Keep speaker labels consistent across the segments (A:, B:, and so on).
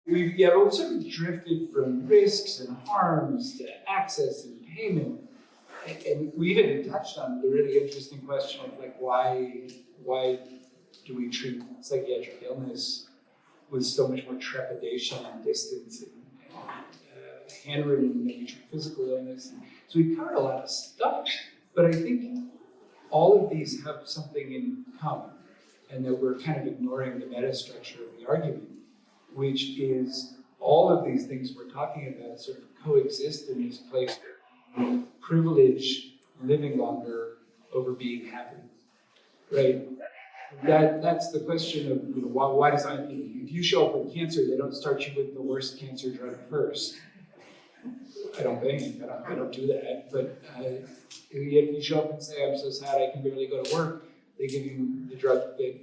A: we've sort of drifted from risks and harms to access and payment. And we even touched on the really interesting question of like why do we treat psychiatric illness with so much more trepidation and distance and hand-wringing than we treat physical illness. So we covered a lot of stuff, but I think all of these have something in common, and that we're kind of ignoring the meta structure of the argument, which is all of these things we're talking about sort of coexist in this place where privilege living longer over being happy, right? That's the question of why does if you show up with cancer, they don't start you with the worst cancer drug first. I don't think I don't do that. But if you show up and say I'm so sad I can barely go to work, they give you the drug that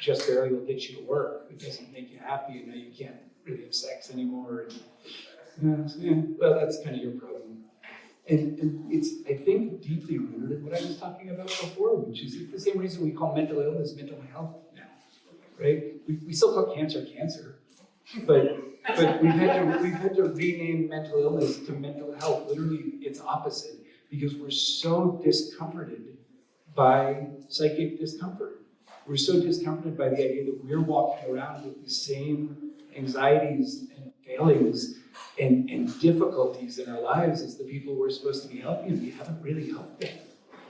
A: just barely will get you to work. It doesn't make you happy, and now you can't really have sex anymore. And, well, that's kind of your problem. And it's, I think, deeply rooted in what I was talking about before, which is the same reason we call mental illness mental health now, right? We still call cancer cancer, but we've had to rename mental illness to mental health. Literally, it's opposite, because we're so discomforted by psychic discomfort. We're so discomforted by the idea that we're walking around with the same anxieties and failings and difficulties in our lives as the people we're supposed to be helping. We haven't really helped them.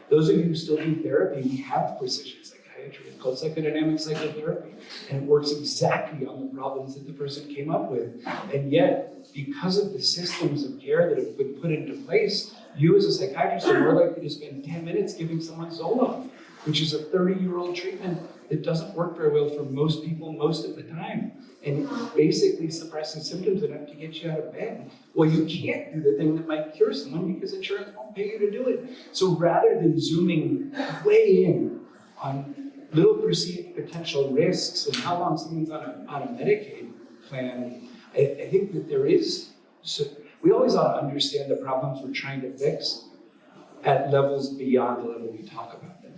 A: Those of you who still do therapy, we have precision psychiatry. It's called psychodynamic psychotherapy, and it works exactly on the problems that the person came up with. And yet, because of the systems of care that have been put into place, you as a psychiatrist are more likely to spend 10 minutes giving someone Zoloft, which is a 30-year-old treatment that doesn't work very well for most people most of the time. And it basically suppresses symptoms enough to get you out of bed. Well, you can't do the thing that might cure someone because insurance won't pay you to do it. So rather than zooming way in on little perceived potential risks and how long someone's on a Medicaid plan, I think that there is, so we always ought to understand the problems we're trying to fix at levels beyond the level we talk about them,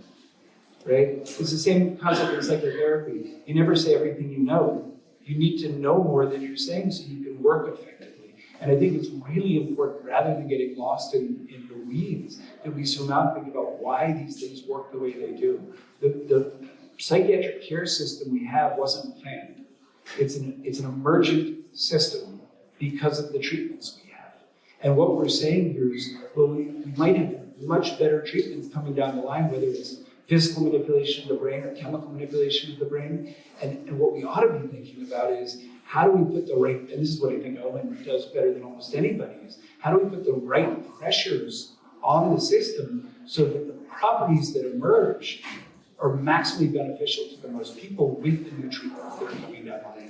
A: right? It's the same concept in psychotherapy. You never say everything you know. You need to know more than you're saying so you can work effectively. And I think it's really important, rather than getting lost in the weeds, that we zoom out and think about why these things work the way they do. The psychiatric care system we have wasn't planned. It's an emergent system because of the treatments we have. And what we're saying here is, well, we might have much better treatments coming down the line, whether it's physical manipulation of the brain or chemical manipulation of the brain. And what we ought to be thinking about is, how do we put the right, and this is what I think Owen does better than almost anybody, is how do we put the right pressures on the system so that the properties that emerge are maximally beneficial to the most people with the new treatments that are coming down the line.